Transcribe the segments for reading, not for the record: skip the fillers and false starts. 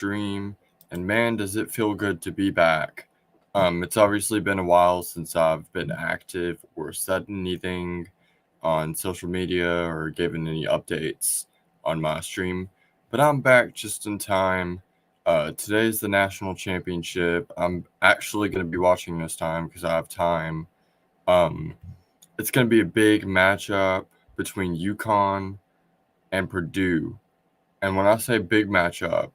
stream, and man, does it feel good to be back. It's obviously been a while since I've been active or said anything on social media or given any updates on my stream, but I'm back just in time. Today's the national championship. I'm actually going to be watching this time because I have time. Um, it's going to be a big matchup between UConn and Purdue. And when I say big matchup,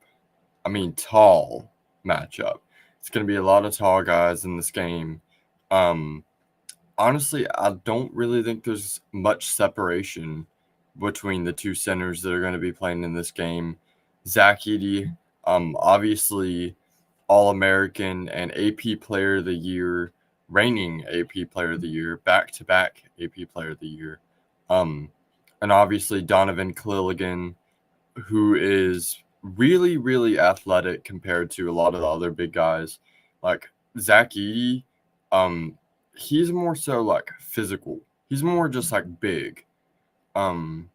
I mean tall matchup. It's going to be a lot of tall guys in this game. Um, Honestly, I don't really think there's much separation between the two centers that are going to be playing in this game. Zach Edey, obviously All American and AP Player of the Year, reigning AP Player of the Year, back to back AP Player of the Year. Um, and obviously Donovan Clilligan, who is really, really athletic compared to a lot of the other big guys. Like Zach Edey, um, he's more so like physical. He's more just like big. Um,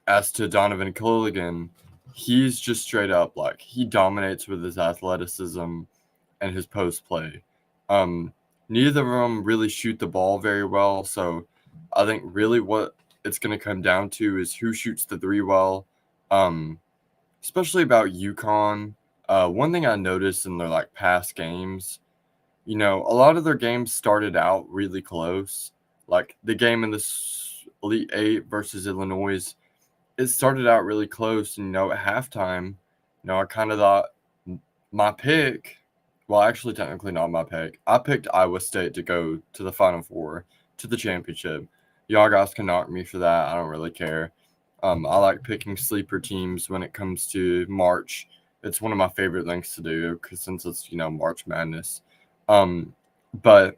as to Donovan Clilligan, he's just straight up like he dominates with his athleticism and his post play. Um, Neither of them really shoot the ball very well, so I think really what it's going to come down to is who shoots the three well. Um, Especially about UConn. One thing I noticed in their like past games, a lot of their games started out really close. Like the game in this Elite Eight versus Illinois, it started out really close. And at halftime, I kind of thought my pick. Well, actually, technically not my pick. I picked Iowa State to go to the Final Four, to the championship. Y'all guys can knock me for that. I don't really care. I like picking sleeper teams when it comes to March. It's one of my favorite things to do because since it's March Madness. Um, but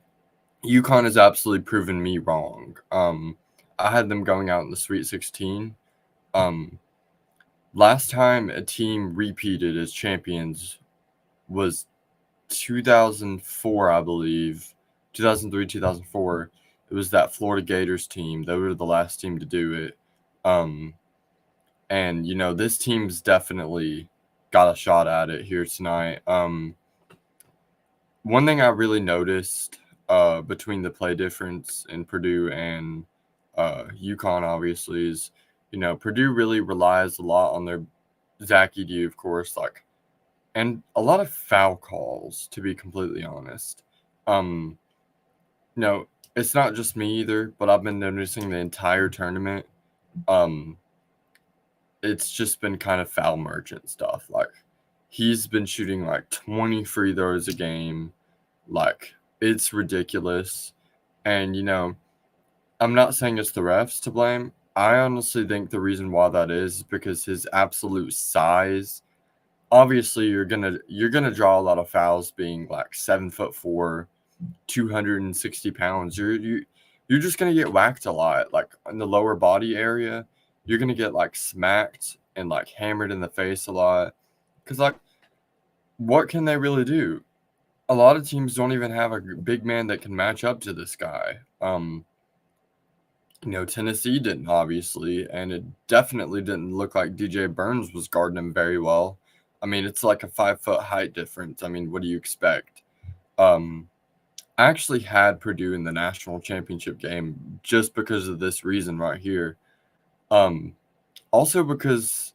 UConn has absolutely proven me wrong. I had them going out in the Sweet 16. Um, Last time a team repeated as champions was 2004, I believe. 2003, 2004. It was that Florida Gators team. They were the last team to do it. Um, and this team's definitely got a shot at it here tonight. One thing I really noticed between the play difference in Purdue and UConn, obviously, is Purdue really relies a lot on their Zach Edey, of course, and a lot of foul calls, to be completely honest. Um, it's not just me either, but I've been noticing the entire tournament. Um, it's just been kind of foul merchant stuff. Like he's been shooting like 20 free throws a game. Like it's ridiculous. And I'm not saying it's the refs to blame. I honestly think the reason why that is because his absolute size. Obviously, you're gonna draw a lot of fouls being like 7'4", 260 pounds. You're just gonna get whacked a lot. Like in the lower body area, you're gonna get like smacked and like hammered in the face a lot. Cause like, what can they really do? A lot of teams don't even have a big man that can match up to this guy. Tennessee didn't obviously, and it definitely didn't look like DJ Burns was guarding him very well. I mean, it's like a 5 foot height difference. I mean, what do you expect? Um, I actually had Purdue in the national championship game just because of this reason right here. Um, Also because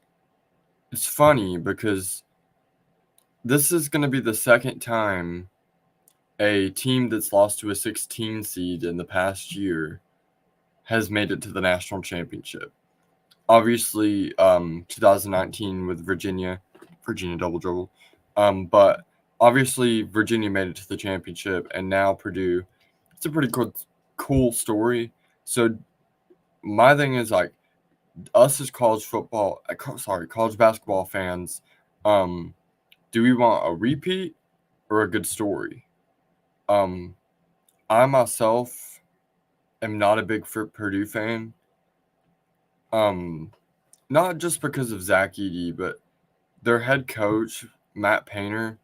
it's funny because this is going to be the second time a team that's lost to a 16 seed in the past year has made it to the national championship. Obviously, 2019 with Virginia double dribble. But obviously Virginia made it to the championship, and now Purdue. It's a pretty cool story. So my thing is like us as college basketball fans. Do we want a repeat or a good story? Um, I myself am not a big Purdue fan. Not just because of Zach Edey, but their head coach, Matt Painter,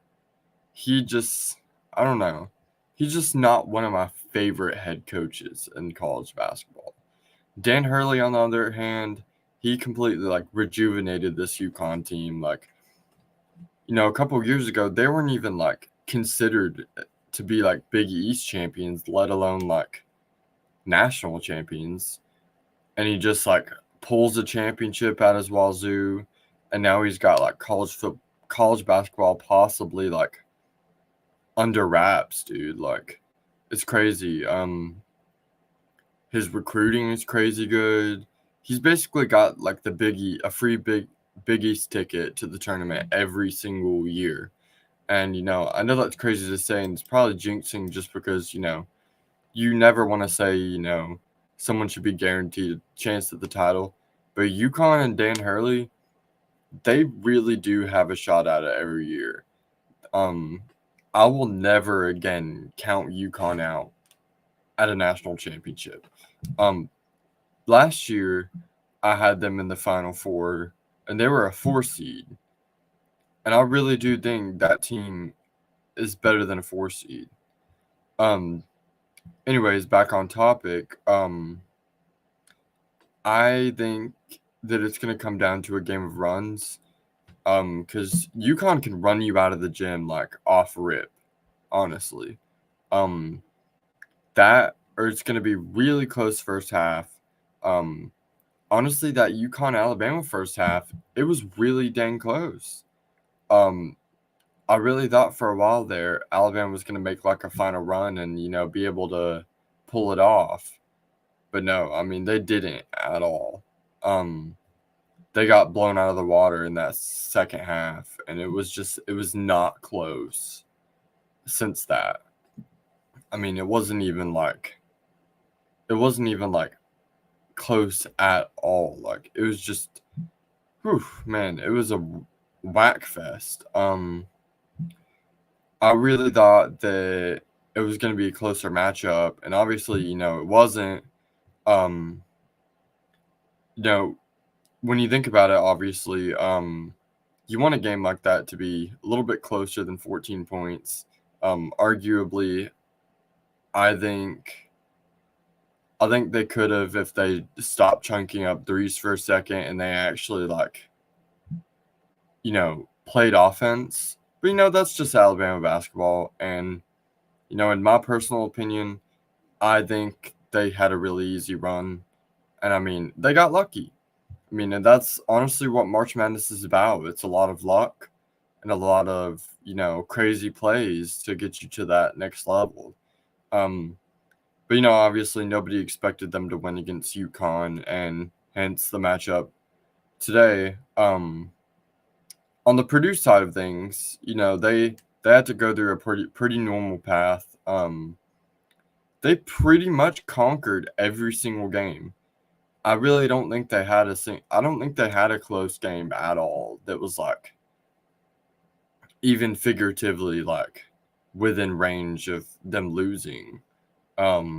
I don't know. He's just not one of my favorite head coaches in college basketball. Dan Hurley, on the other hand, he completely rejuvenated this UConn team. a couple of years ago, they weren't even like considered to be like Big East champions, let alone like national champions. And he just like pulls a championship out his wazoo, and now he's got like college basketball possibly like under wraps, dude. Like it's crazy. His recruiting is crazy good. He's basically got like a free Big East ticket to the tournament every single year. And I know that's crazy to say, and it's probably jinxing just because you never want to say someone should be guaranteed a chance at the title, but UConn and Dan Hurley, they really do have a shot at it every year. I will never again count UConn out at a national championship. Last year I had them in the Final Four, and they were a 4 seed, and I really do think that team is better than a 4 seed. Anyways, back on topic. I think that it's gonna come down to a game of runs. Because UConn can run you out of the gym like off rip, honestly. That or it's gonna be really close first half. Honestly, that UConn Alabama first half, it was really dang close. I really thought for a while there Alabama was gonna make like a final run and be able to pull it off, but no, I mean they didn't at all. They got blown out of the water in that second half, and it was not close since that. I mean, it wasn't even like close at all. Like it was just, whew, man, it was a whack fest. I really thought that it was going to be a closer matchup, and obviously, it wasn't. Um, when you think about it, obviously, you want a game like that to be a little bit closer than 14 points. Arguably, I think they could have if they stopped chunking up threes for a second and they actually played offense. But that's just Alabama basketball, and in my personal opinion, I think they had a really easy run, and I mean they got lucky. I mean, and that's honestly what March Madness is about. It's a lot of luck and a lot of, crazy plays to get you to that next level. But obviously nobody expected them to win against UConn, and hence the matchup today. On the Purdue side of things, they had to go through a pretty normal path. They pretty much conquered every single game. I really don't think they had a close game at all that was like even figuratively like within range of them losing. I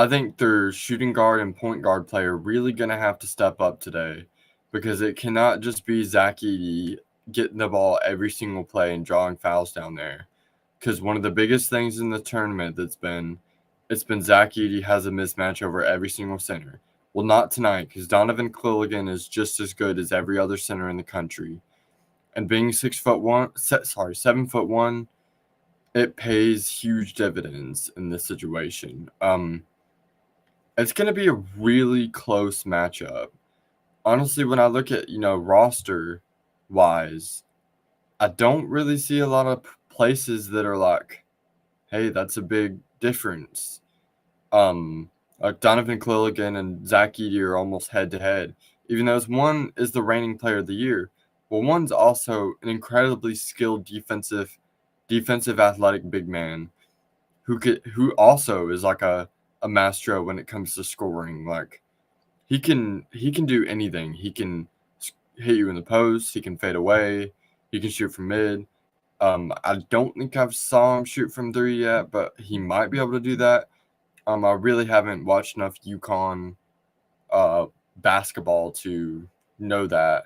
think their shooting guard and point guard play are really gonna have to step up today, because it cannot just be Zach Edey getting the ball every single play and drawing fouls down there. Because one of the biggest things in the tournament it's been Zach Edey has a mismatch over every single center. Well, not tonight, because Donovan Quilligan is just as good as every other center in the country. And being 7'1", it pays huge dividends in this situation. It's going to be a really close matchup. Honestly, when I look at, roster wise, I don't really see a lot of places that are like, hey, that's a big difference. Like Donovan Quilligan and Zach Edey are almost head to head, even though one is the reigning player of the year. Well, one's also an incredibly skilled defensive athletic big man who also is like a maestro when it comes to scoring. Like he can do anything. He can hit you in the post. He can fade away. He can shoot from mid. I don't think I've saw him shoot from three yet, but he might be able to do that. I really haven't watched enough UConn basketball to know that.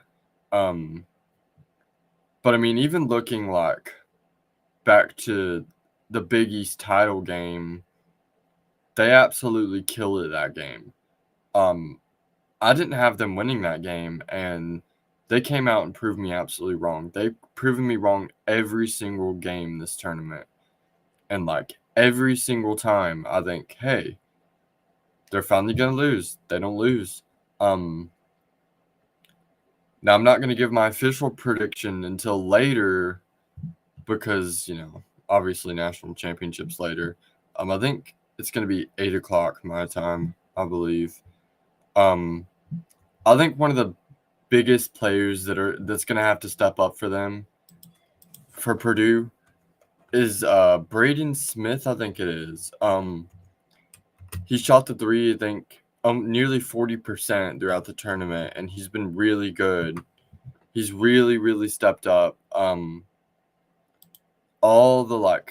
But I mean, even looking like back to the Big East title game, they absolutely killed it that game. I didn't have them winning that game, and they came out and proved me absolutely wrong. They've proven me wrong every single game this tournament. And, like, every single time I think, hey, they're finally going to lose. They don't lose. Now, I'm not going to give my official prediction until later because, obviously national championships later. I think it's going to be 8 o'clock my time, I believe. I think one of the biggest players that's going to have to step up for them, for Purdue, is Braden Smith, I think it is. He shot the three, I think, nearly 40% throughout the tournament, and he's been really good. He's really, really stepped up. All the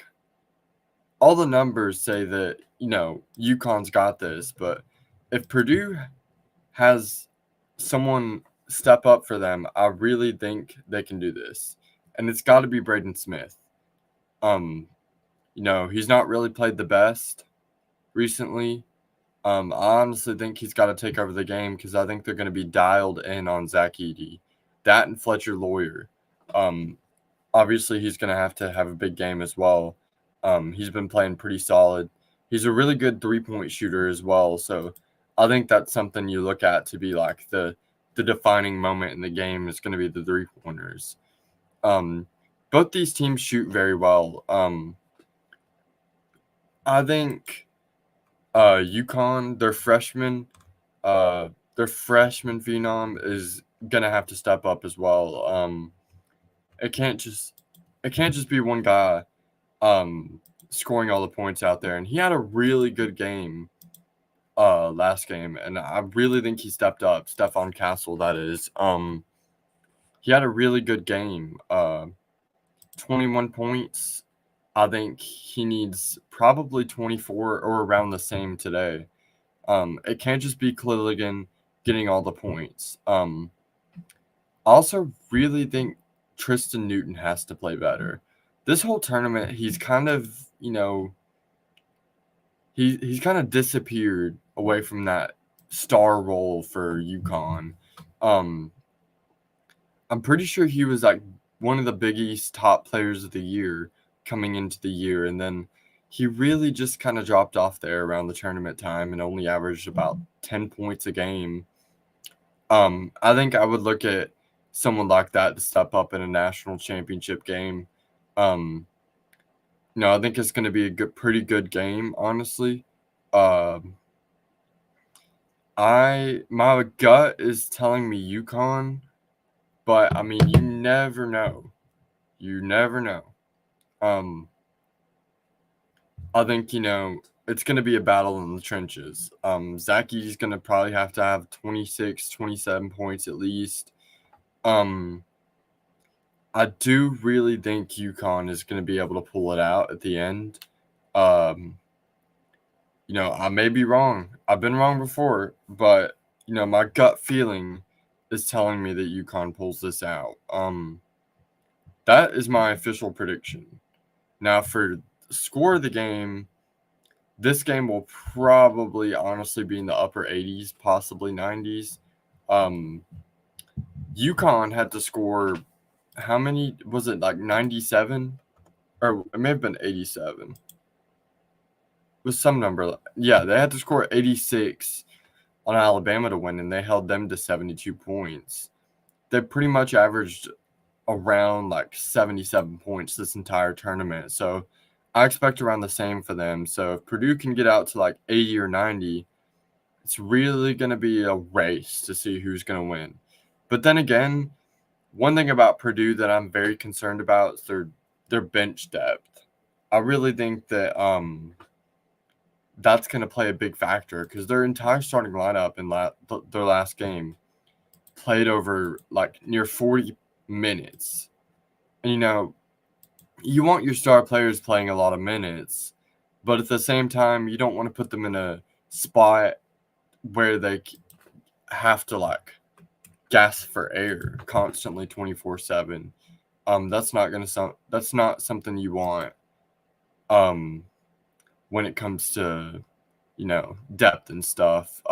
numbers say that, UConn's got this, but if Purdue has someone step up for them, I really think they can do this. And it's got to be Braden Smith. He's not really played the best recently. I honestly think he's got to take over the game because I think they're going to be dialed in on Zach Edey. That and Fletcher Lawyer. Obviously, he's going to have a big game as well. He's been playing pretty solid. He's a really good three-point shooter as well. So I think that's something you look at to be like the defining moment in the game is going to be the three-pointers. Both these teams shoot very well. I think UConn, their freshman phenom is gonna have to step up as well. It can't just be one guy scoring all the points out there, and he had a really good game last game, and I really think he stepped up. Stephon Castle, that is. He had a really good game. 21 points. I think he needs probably 24 or around the same today. It can't just be Killigan getting all the points. I also really think Tristan Newton has to play better. This whole tournament, he's kind of, he's kind of disappeared away from that star role for UConn. I'm pretty sure he was like one of the Big East top players of the year coming into the year, and then he really just kind of dropped off there around the tournament time and only averaged about 10 points a game. I think I would look at someone like that to step up in a national championship game. I think it's going to be a pretty good game, honestly. My gut is telling me UConn, but I mean, you never know. You never know. I think, it's going to be a battle in the trenches. Zach Edey's going to probably have to have 26, 27 points at least. I do really think UConn is going to be able to pull it out at the end. I may be wrong. I've been wrong before, but, my gut feeling is telling me that UConn pulls this out. That is my official prediction. Now, for the score of the game, this game will probably honestly be in the upper 80s, possibly 90s. UConn had to score, how many? Was it like 97? Or it may have been 87. It was some number. Yeah, they had to score 86 on Alabama to win, and they held them to 72 points. They pretty much averaged around like 77 points this entire tournament. So I expect around the same for them. So if Purdue can get out to like 80 or 90, it's really going to be a race to see who's going to win. But then again, one thing about Purdue that I'm very concerned about is their bench depth. I really think that that's going to play a big factor because their entire starting lineup in their last game played over like near 40 minutes. And, you want your star players playing a lot of minutes, but at the same time, you don't want to put them in a spot where they have to like gasp for air constantly 24/7. That's not something you want when it comes to depth and stuff.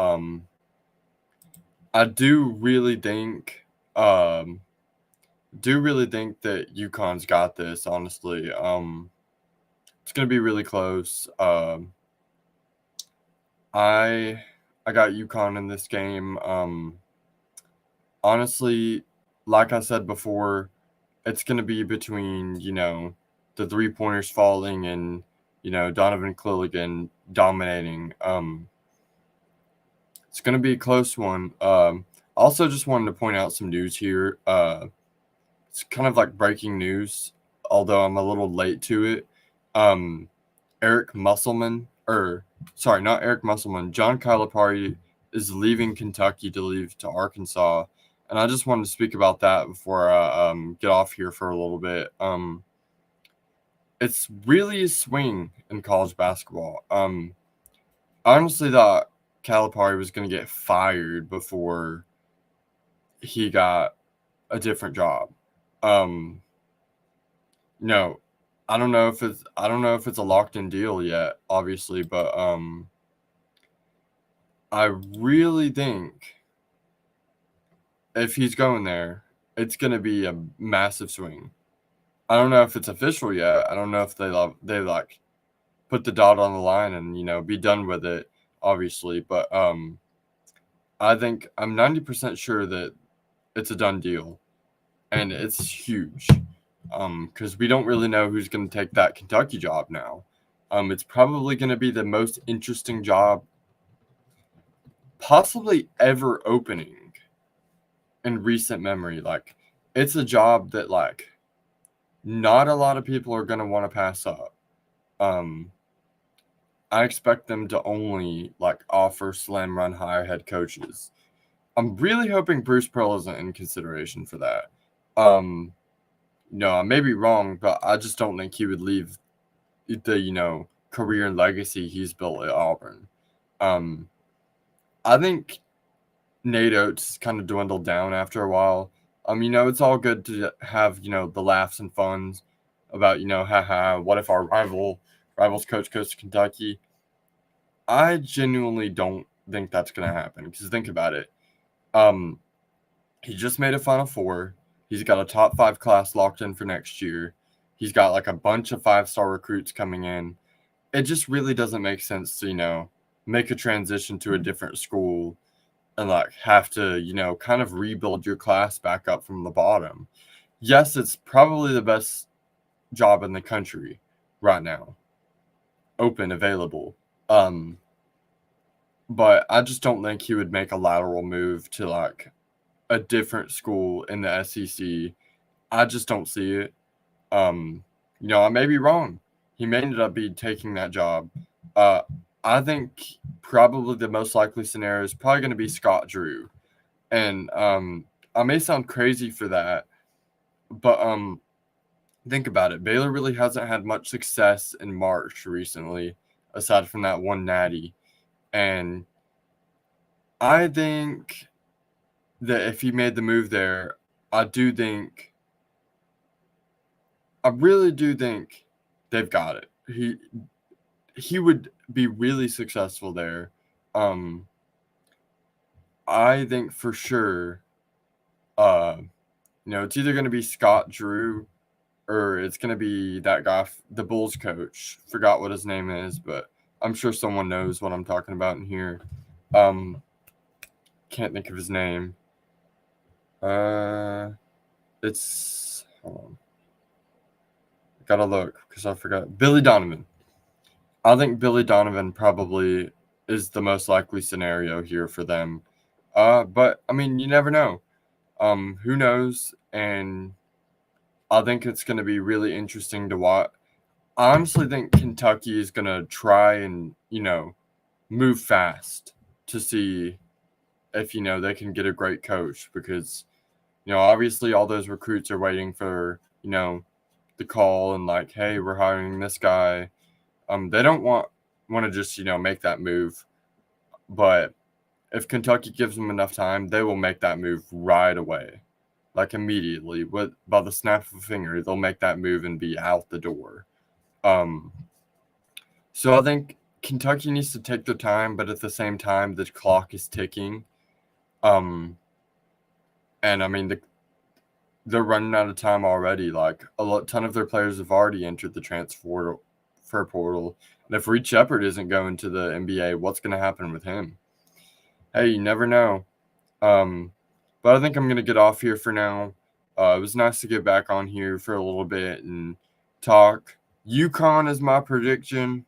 I do really think Um, do really think that UConn's got this, honestly. It's gonna be really close. I got UConn in this game. Honestly, like I said before, it's gonna be between, the three-pointers falling and, Donovan Clilligan dominating. It's gonna be a close one. Also just wanted to point out some news here. It's kind of like breaking news, although I'm a little late to it. Um, Eric Musselman, or sorry, not Eric Musselman, John Calipari is leaving Kentucky to leave to Arkansas. And I just wanted to speak about that before I get off here for a little bit. It's really a swing in college basketball. I honestly thought Calipari was going to get fired before he got a different job. Um, no, I don't know if it's a locked in deal yet, obviously, but I really think if he's going there, it's going to be a massive swing. I don't know if it's official yet. I don't know if they like put the dot on the line and be done with it, obviously, but I think I'm 90% sure that it's a done deal, and it's huge. Because we don't really know who's going to take that Kentucky job now. It's probably going to be the most interesting job possibly ever opening in recent memory. Like, it's a job that like not a lot of people are going to want to pass up. I expect them to only like offer slam run high head coaches. I'm really hoping Bruce Pearl isn't in consideration for that. No, I may be wrong, but I just don't think he would leave the career and legacy he's built at Auburn. I think Nate Oates kind of dwindled down after a while. It's all good to have the laughs and funs about haha, what if our rivals coach goes to Kentucky? I genuinely don't think that's gonna happen because think about it. He just made a Final Four. He's got a top 5 class locked in for next year. He's got like a bunch of 5-star recruits coming in. It just really doesn't make sense to, make a transition to a different school and like have to, kind of rebuild your class back up from the bottom. Yes, it's probably the best job in the country right now. Open, available. But I just don't think he would make a lateral move to like a different school in the SEC. I just don't see it. I may be wrong. He may end up taking that job. I think probably the most likely scenario is probably going to be Scott Drew. And I may sound crazy for that, but think about it. Baylor really hasn't had much success in March recently, aside from that one natty. And I think that if he made the move there, I really do think they've got it. He would be really successful there. I think for sure, it's either going to be Scott Drew or it's going to be that guy, the Bulls coach. Forgot what his name is, but I'm sure someone knows what I'm talking about in here. Can't think of his name. It's hold on. Gotta look because I forgot. Billy Donovan. I think Billy Donovan probably is the most likely scenario here for them. But I mean, you never know. Who knows? And I think it's going to be really interesting to watch. I honestly think Kentucky is going to try and move fast to see if they can get a great coach because obviously all those recruits are waiting for the call and like, hey, we're hiring this guy. They don't want to just make that move, but if Kentucky gives them enough time, they will make that move right away, like immediately. By the snap of a finger, they'll make that move and be out the door. So I think Kentucky needs to take their time, but at the same time, the clock is ticking. And I mean, they're running out of time already. Like ton of their players have already entered the transfer portal. And if Reed Shepherd isn't going to the NBA, what's going to happen with him? Hey, you never know. But I think I'm going to get off here for now. It was nice to get back on here for a little bit and talk. UConn is my prediction.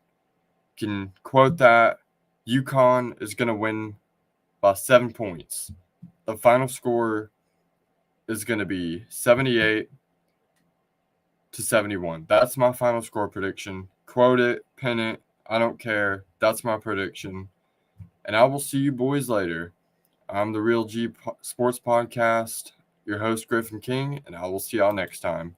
Can quote that. UConn is going to win by 7 points. The final score is going to be 78-71. That's my final score prediction. Quote it, pin it. I don't care. That's my prediction. And I will see you boys later. I'm the Real G Sports Podcast, your host, Griffin King, and I will see y'all next time.